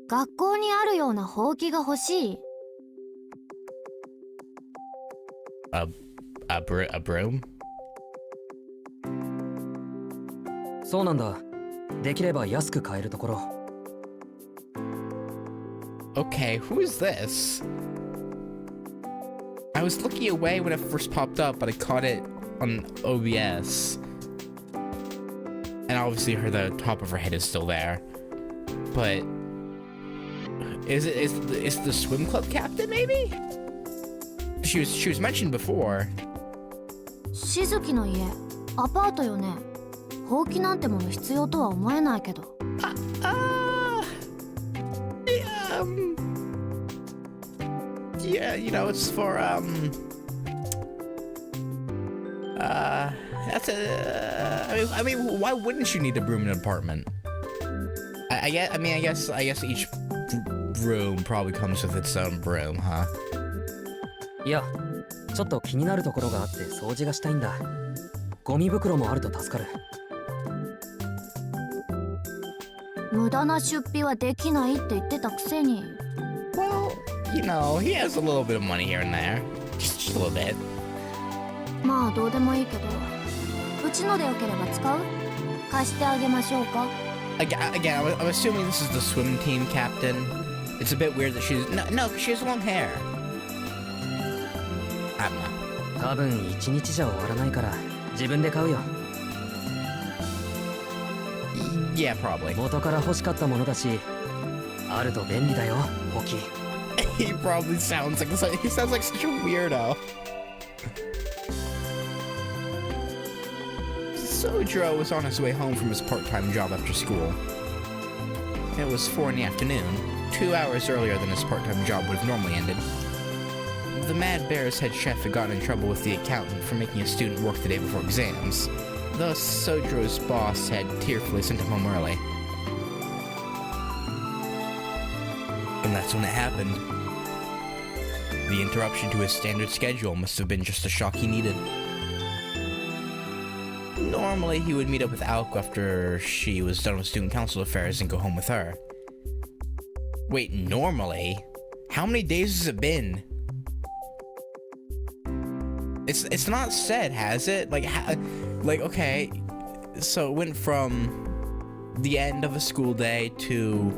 学校にあるようなほうきが欲しい。A broom? そうなんだ。できれば安く買えるところ。Okay, who is this? I was looking away when it first popped up, but I caught it on OBS. And obviously the top of her head is still there. But is the swim club captain maybe? She was mentioned before. しずきの家、アパートよね。ほうきなんてもの必要とは思えないけど。Yeah, you know, it's for that's I mean, why wouldn't you need a broom in an apartment? I guess each room probably comes with its own broom, huh? いや、ちょっと気になるところがあって掃除がしたいんだ。ゴミ袋もあると助かる。無駄な出費はできないって言ってたくせに。Well, you know, he has a little bit of money here and there. Just a little bit. まあどうでもいいけど、うちのでよければ使う？貸してあげましょうか。Again, I'm assuming this is the swim team captain. It's a bit weird that no, she has long hair. I don't know. 多分1日じゃ終わらないから自分で買うよ。Yeah, probably. 元から欲しかったものだし、あると便利だよ、ホキ。He probably sounds like such a weirdo. SOUJYUROU was on his way home from his part-time job after school. It was 4 in the afternoon, 2 hours earlier than his part-time job would have normally ended. The Mad Bear's head chef had gotten in trouble with the accountant for making a student work the day before exams. Thus, SOUJYUROU's boss had tearfully sent him home early. And that's when it happened. The interruption to his standard schedule must have been just the shock he needed. Normally, he would meet up with Aoko after she was done with student council affairs and go home with her. Wait, normally? How many days has it been? It's not said, has it? Like, okay, so it went from the end of a school day to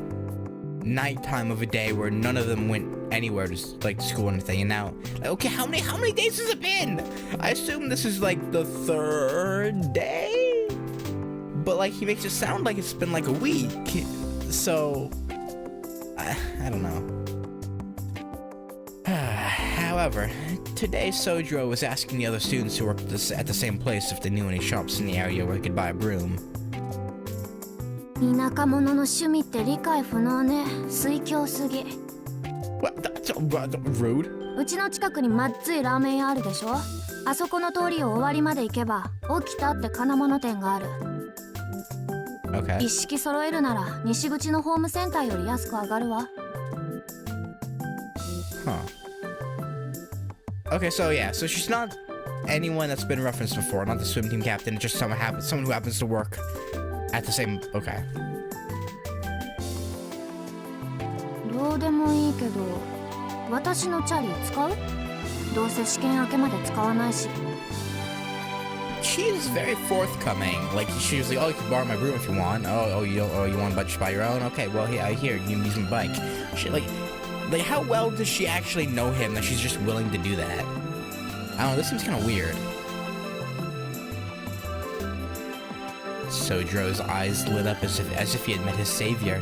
nighttime of a day where none of them went anywhere to school or anything, and now, okay, how many days has it been? I assume this is like the 3rd day, but like he makes it sound like it's been like a week, so I don't know. However, today SOUJYUROU was asking the other students who worked at the same place if they knew any shops in the area where they could buy a broom. 田舎者の趣味って理解不能ね。水郷すぎ。What? That's rude. うちの近くにまっついラーメン屋あるでしょ。あそこの通りを終わりまで行けば起きたって金物店がある。Okay. 一式揃えるなら西口のホームセンターより安く上がるわ。Huh. Okay, so yeah, so she's not anyone that's been referenced before, not the swim team captain, just someone who happens to work at the same. Okay. どうでもいいけど、私のチャリ使う？どうせ試験明けまで使わないし。She is very forthcoming. Like she was like, "Oh, you can borrow my broom if you want. You want to just buy your own? Okay, well here you can use my bike." She like how well does she actually know him that she's just willing to do that? I don't know. This seems kind of weird. SOUJYUROU's eyes lit up as if he had met his savior.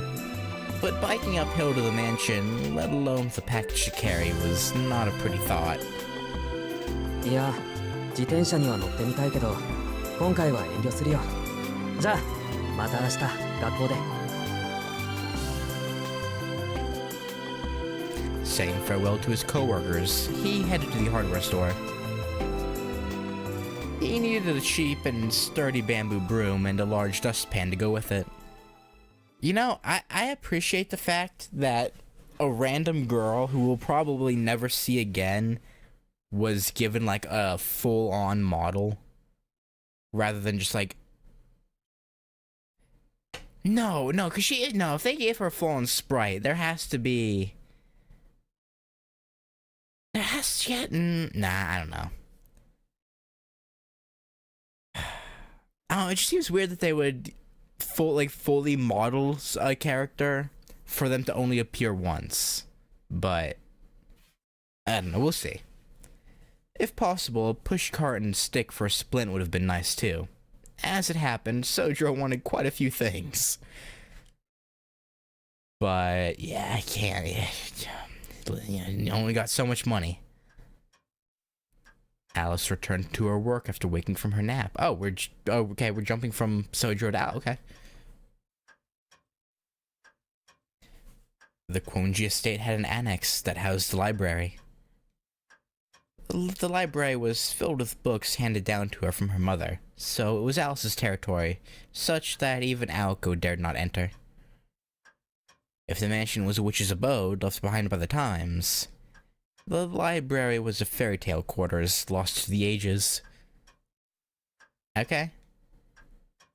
But biking uphill to the mansion, let alone with the package to carry, was not a pretty thought. いや、自転車には乗ってみたいけど、今回は遠慮するよ。じゃあ、また明日学校で。Saying farewell to his co-workers, he headed to the hardware store. He needed a cheap and sturdy bamboo broom and a large dustpan to go with it. You know, I appreciate the fact that a random girl who we'll probably never see again was given like a full-on model rather than just like No, because if they gave her a full-on Sprite, there has to be... Nah, I don't know. I don't know, it just seems weird that they would fully model a character for them to only appear once. But, I don't know, we'll see. If possible, a pushcart and stick for a splint would have been nice too. As it happened, SOUJYUROU wanted quite a few things. But, yeah, I can't. You only got so much money. Alice returned to her work after waking from her nap. Oh, we're jumping from SOUJYUROU to Alice. Okay. The Quonji estate had an annex that housed the library. The library was filled with books handed down to her from her mother, so it was Alice's territory, such that even Aoko dared not enter. If the mansion was a witch's abode left behind by the times, the library was a fairy tale quarters lost to the ages. Okay.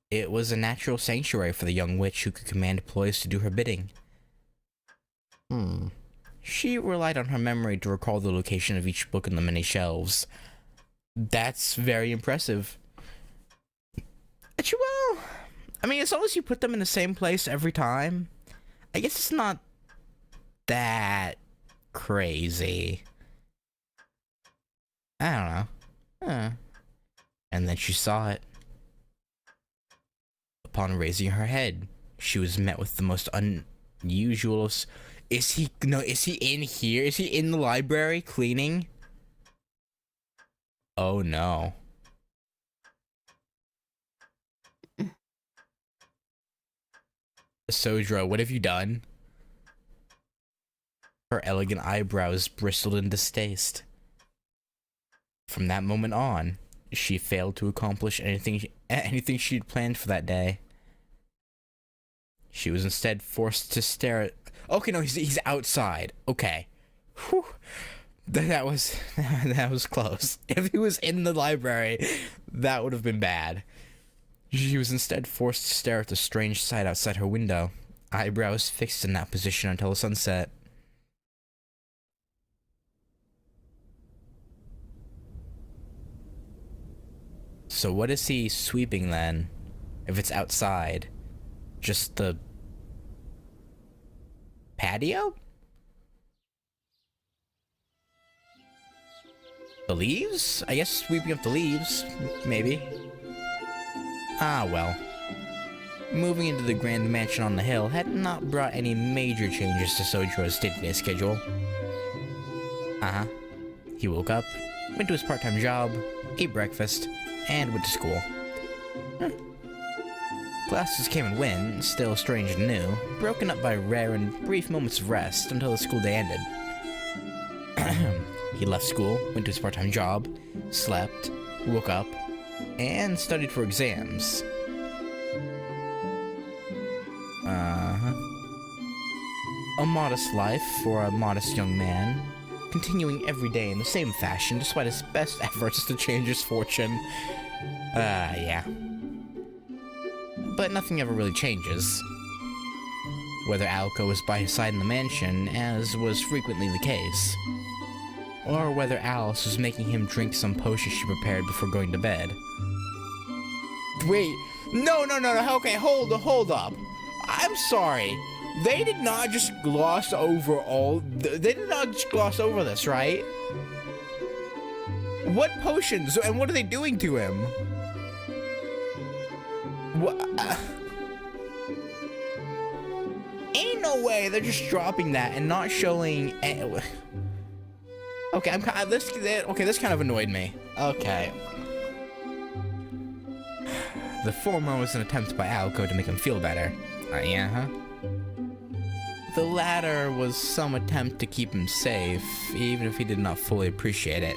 It was a natural sanctuary for the young witch who could command employees to do her bidding. She relied on her memory to recall the location of each book in the many shelves. That's very impressive. Well, I mean, as long as you put them in the same place every time, I guess it's not that crazy. I don't know. And then she saw it. Upon raising her head, she was met with the most unusual... Is he in here? Is he in the library cleaning? Oh no. SOUJYUROU, what have you done? Her elegant eyebrows bristled in distaste. From that moment on, she failed to accomplish anything she'd planned for that day. She was instead forced to stare at... Okay, no, he's outside. Okay. Whew. That was close. If he was in the library, that would have been bad. She was instead forced to stare at the strange sight outside her window, eyebrows fixed in that position until the sunset. So what is he sweeping then? If it's outside? Just the... patio? The leaves? I guess sweeping up the leaves, maybe. Ah, well. Moving into the grand mansion on the hill had not brought any major changes to SOUJYUROU's day-to-day schedule. He woke up, went to his part-time job, ate breakfast, and went to school. Classes came and went, still strange and new, broken up by rare and brief moments of rest until the school day ended. He left school, went to his part-time job, slept, woke up, and studied for exams. A modest life for a modest young man, continuing every day in the same fashion despite his best efforts to change his fortune. Yeah. But nothing ever really changes. Whether Aoko was by his side in the mansion, as was frequently the case, or whether Alice was making him drink some potion she prepared before going to bed. Wait, no, okay, hold up. I'm sorry. They did not just gloss over this, right? What potions, and what are they doing to him? What? Ain't no way they're just dropping that and not showing. Okay, this kind of annoyed me. Okay. The former was an attempt by Aoko to make him feel better. The latter was some attempt to keep him safe, even if he did not fully appreciate it.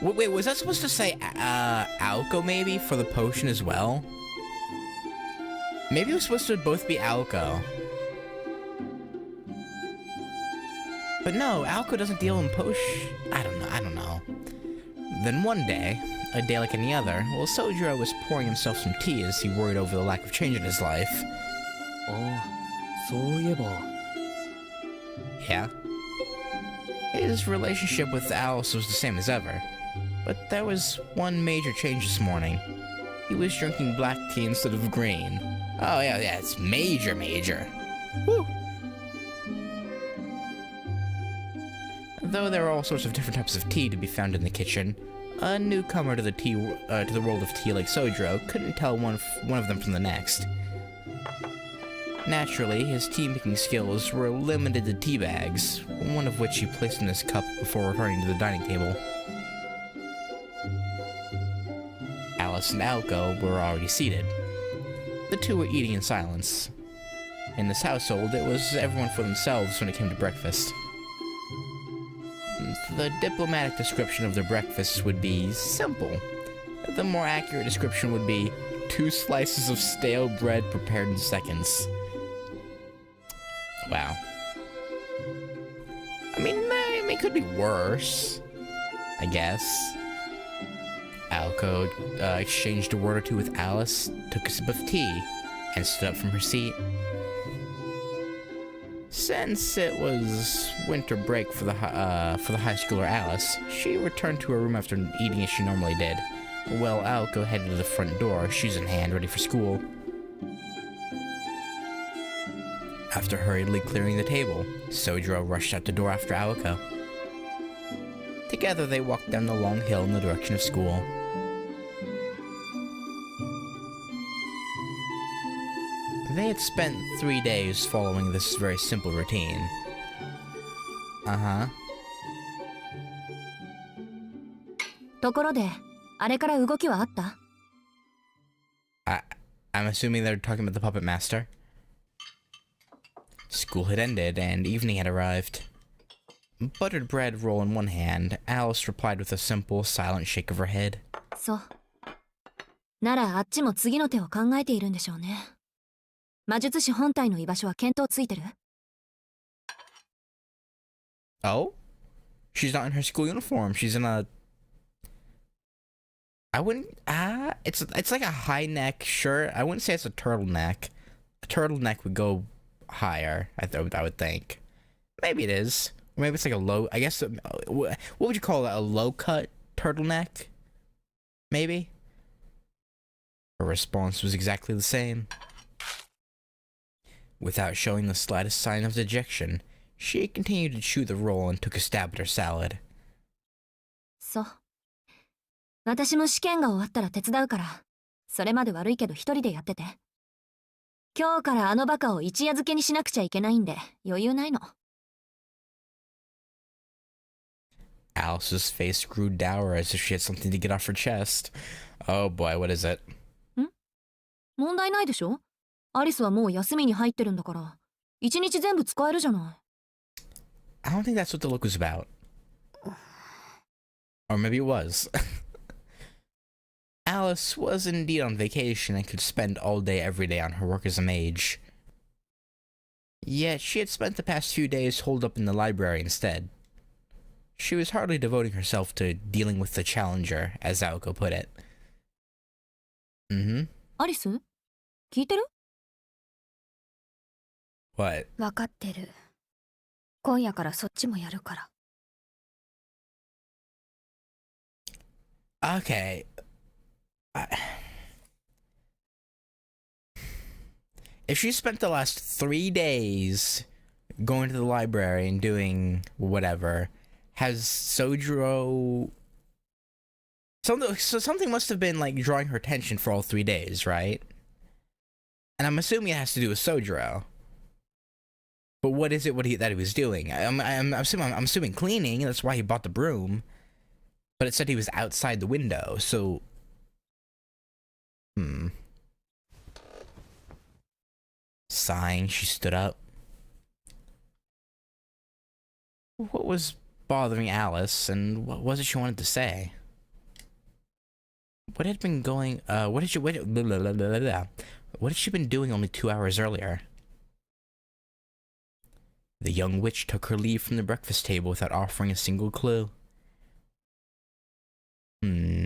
Wait, was that supposed to say Aoko maybe for the potion as well? Maybe it was supposed to both be Aoko. But no, Aoko doesn't deal in potion. I don't know. Then one day, a day like any other, while SOUJYUROU was pouring himself some tea as he worried over the lack of change in his life. ああ、そういえば。 Yeah? His relationship with Alice was the same as ever, but there was one major change this morning. He was drinking black tea instead of green. Oh yeah, it's major. Woo! Though there are all sorts of different types of tea to be found in the kitchen, a newcomer to the world of tea like SOUJYUROU couldn't tell one of them from the next. Naturally, his tea-making skills were limited to tea bags, one of which he placed in his cup before returning to the dining table. Alice and Aoko were already seated. The two were eating in silence. In this household, it was everyone for themselves when it came to breakfast. The diplomatic description of their breakfast would be simple. The more accurate description would be 2 slices of stale bread prepared in seconds. Wow. I mean, it could be worse, I guess. Aoko exchanged a word or two with Alice, took a sip of tea, and stood up from her seat. Since it was winter break for the high schooler Alice, she returned to her room after eating as she normally did. While Aoko headed to the front door, shoes in hand, ready for school. After hurriedly clearing the table, SOUJYUROU rushed out the door after Aoko. Together they walked down the long hill in the direction of school. They had spent 3 days following this very simple routine. Uh-huh. ところで、あれから動きはあった？ I'm assuming they're talking about the puppet master. School had ended, and evening had arrived. Buttered bread roll in one hand, Alice replied with a simple, silent shake of her head. そう。ならあっちも次の手を考えているんでしょうね。魔術師本体の居場所は見当ついてる？ Oh? She's not in her school uniform. She's in a... I wouldn't... It's like a high neck shirt. I wouldn't say it's a turtleneck. A turtleneck would go higher, I would think. Maybe it is. Or maybe it's like a low... I guess... What would you call it? A low-cut turtleneck? Maybe? Her response was exactly the same. Without showing the slightest sign of dejection, she continued to chew the roll and took a stab at her salad. そう。私も試験が終わったら手伝うから、それまで悪いけど一人でやってて。今日からあのバカを一夜漬けにしなくちゃいけないんで、余裕ないの。Alice's face grew dour as if she had something to get off her chest. Oh boy, what is it? 問題ないでしょ？アリスはもう休みに入ってるんだから、一日全部使えるじゃない。I don't think that's what the look was about. Or maybe it was. Alice was indeed on vacation and could spend all day every day on her work as a mage. Yet she had spent the past few days holed up in the library instead. She was hardly devoting herself to dealing with the challenger, as Aoko put it. Mm-hmm. アリス？聞いてる？ What? わかってる。今夜からそっちもやるから。Okay. If she spent the last 3 days going to the library and doing whatever, has SOUJYUROU... Something must have been, like, drawing her attention for all 3 days, right? And I'm assuming it has to do with SOUJYUROU. But what is it that he was doing? I'm assuming cleaning, that's why he bought the broom. But it said he was outside the window, so... Sighing, she stood up. What was bothering Alice, and what was it she wanted to say? What had been going... what had she been doing only 2 hours earlier? The young witch took her leave from the breakfast table without offering a single clue. Hmm.